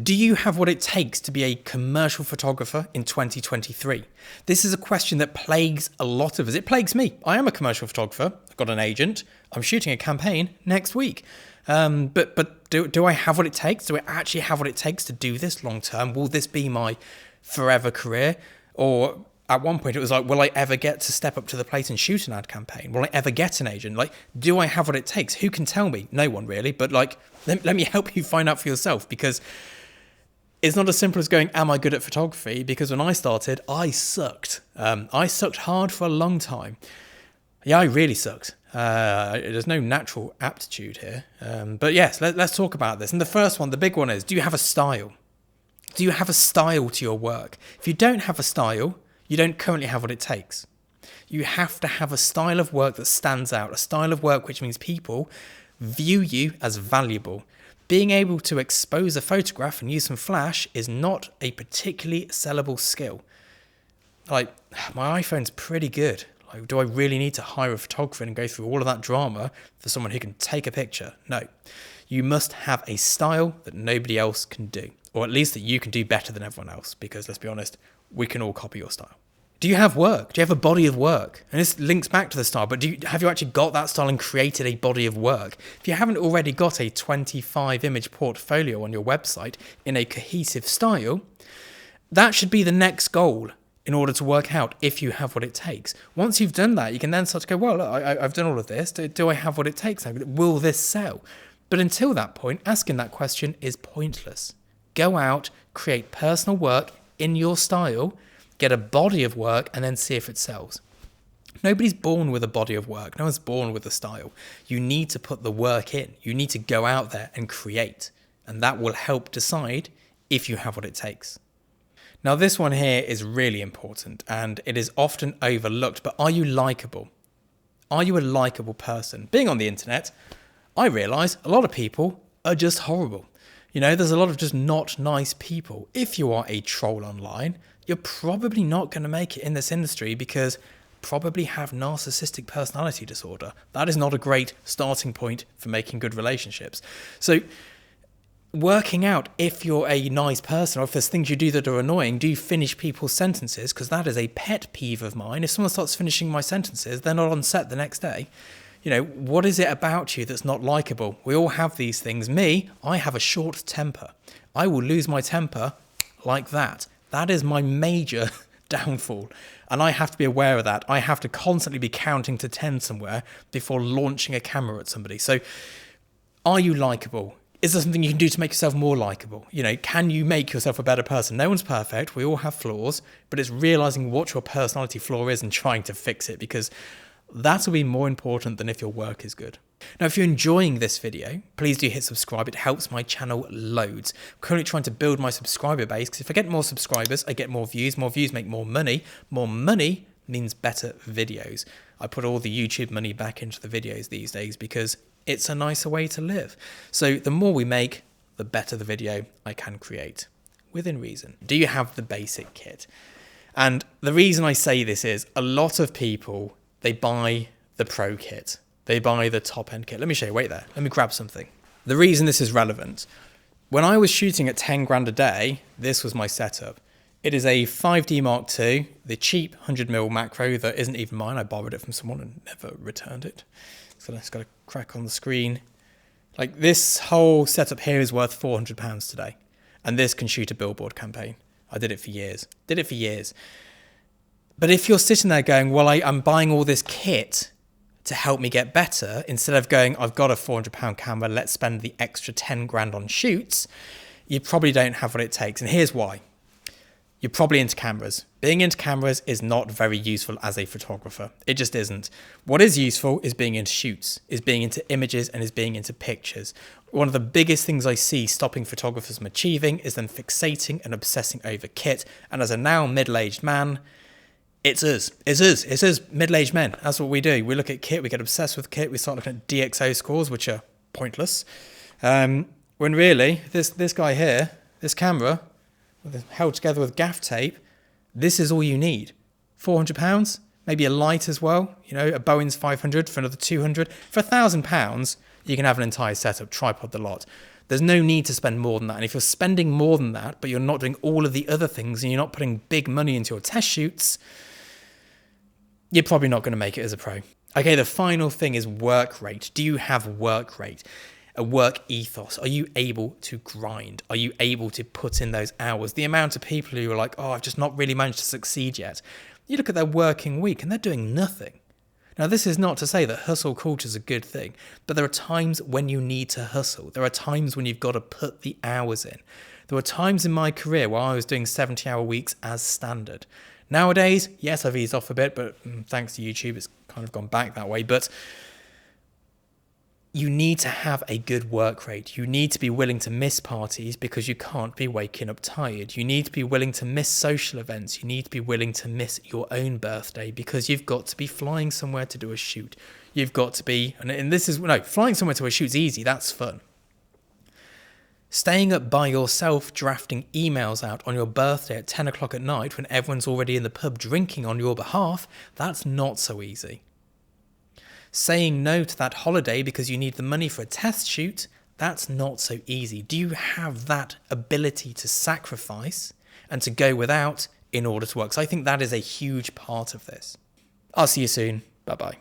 Do you have what it takes to be a commercial photographer in 2023? This is a question that plagues a lot of us. It plagues me. I am a commercial photographer. I've got an agent. I'm shooting a campaign next week. But do I have what it takes? Do I actually have what it takes to do this long term? Will this be my forever career? Or at one point it was like, will I ever get to step up to the plate and shoot an ad campaign? Will I ever get an agent? Like, do I have what it takes? Who can tell me? No one really. But like, let me help you find out for yourself, because it's not as simple as going, am I good at photography? Because when I started, I sucked. I sucked hard for a long time. Yeah, I really sucked. There's no natural aptitude here. But yes, let's talk about this. And the first one, the big one is, do you have a style? Do you have a style to your work? If you don't have a style, you don't currently have what it takes. You have to have a style of work that stands out, a style of work which means people view you as valuable. Being able to expose a photograph and use some flash is not a particularly sellable skill. Like, my iPhone's pretty good. Like, do I really need to hire a photographer and go through all of that drama for someone who can take a picture? No. You must have a style that nobody else can do, or at least that you can do better than everyone else, because let's be honest, we can all copy your style. Do you have work? Do you have a body of work? And this links back to the style, but have you actually got that style and created a body of work? If you haven't already got a 25 image portfolio on your website in a cohesive style, that should be the next goal in order to work out if you have what it takes. Once you've done that, you can then start to go, well, look, I've done all of this. Do I have what it takes? Will this sell? But until that point, asking that question is pointless. Go out, create personal work in your style, get a body of work, and then see if it sells. Nobody's born with a body of work. No one's born with a style. You need to put the work in. You need to go out there and create. And that will help decide if you have what it takes. Now, this one here is really important, and it is often overlooked, but are you likable? Are you a likable person? Being on the internet, I realise a lot of people are just horrible. You know, there's a lot of just not nice people. If you are a troll online, you're probably not going to make it in this industry because probably have narcissistic personality disorder. That is not a great starting point for making good relationships. So working out if you're a nice person, or if there's things you do that are annoying, do you finish people's sentences? Because that is a pet peeve of mine. If someone starts finishing my sentences, they're not on set the next day. You know, what is it about you that's not likable? We all have these things. Me, I have a short temper. I will lose my temper like that. That is my major downfall. And I have to be aware of that. I have to constantly be counting to 10 somewhere before launching a camera at somebody. So are you likable? Is there something you can do to make yourself more likable? You know, can you make yourself a better person? No one's perfect. We all have flaws, but it's realizing what your personality flaw is and trying to fix it, because that will be more important than if your work is good. Now, if you're enjoying this video, please do hit subscribe. It helps my channel loads. I'm currently trying to build my subscriber base, because if I get more subscribers, I get more views. More views make more money. More money means better videos. I put all the YouTube money back into the videos these days because it's a nicer way to live. So the more we make, the better the video I can create, within reason. Do you have the basic kit? And the reason I say this is a lot of people, they buy the pro kit. They buy the top end kit. Let me show you, wait there. Let me grab something. The reason this is relevant, when I was shooting at 10 grand a day, this was my setup. It is a 5D Mark II, the cheap 100mm macro that isn't even mine. I borrowed it from someone and never returned it. So it's got a crack on the screen. Like, this whole setup here is worth £400 today. And this can shoot a billboard campaign. I did it for years. But if you're sitting there going, well, I'm buying all this kit to help me get better, instead of going, I've got a £400 camera, let's spend the extra 10 grand on shoots, you probably don't have what it takes. And here's why. You're probably into cameras. Being into cameras is not very useful as a photographer. It just isn't. What is useful is being into shoots, is being into images, and is being into pictures. One of the biggest things I see stopping photographers from achieving is them fixating and obsessing over kit. And as a now middle-aged man, it's us middle-aged men. That's what we do. We look at kit, we get obsessed with kit, we start looking at DxO scores, which are pointless. When really, this guy here, this camera, held together with gaff tape, this is all you need. £400, maybe a light as well. You know, a Bowen's 500 for another 200. For £1,000, you can have an entire setup, tripod, the lot. There's no need to spend more than that. And if you're spending more than that, but you're not doing all of the other things and you're not putting big money into your test shoots, you're probably not going to make it as a pro. Okay, the final thing is work rate. Do you have work rate? A work ethos? Are you able to grind? Are you able to put in those hours? The amount of people who are like, oh, I've just not really managed to succeed yet. You look at their working week and they're doing nothing. Now, this is not to say that hustle culture is a good thing, but there are times when you need to hustle. There are times when you've got to put the hours in. There were times in my career where I was doing 70-hour weeks as standard. Nowadays, yes, I've eased off a bit, but thanks to YouTube, it's kind of gone back that way. But you need to have a good work rate. You need to be willing to miss parties because you can't be waking up tired. You need to be willing to miss social events. You need to be willing to miss your own birthday because you've got to be flying somewhere to do a shoot. You've got to be, and this is, no, flying somewhere to a shoot's easy. That's fun. Staying up by yourself drafting emails out on your birthday at 10 o'clock at night when everyone's already in the pub drinking on your behalf, that's not so easy. Saying no to that holiday because you need the money for a test shoot, that's not so easy. Do you have that ability to sacrifice and to go without in order to work? So I think that is a huge part of this. I'll see you soon. Bye-bye.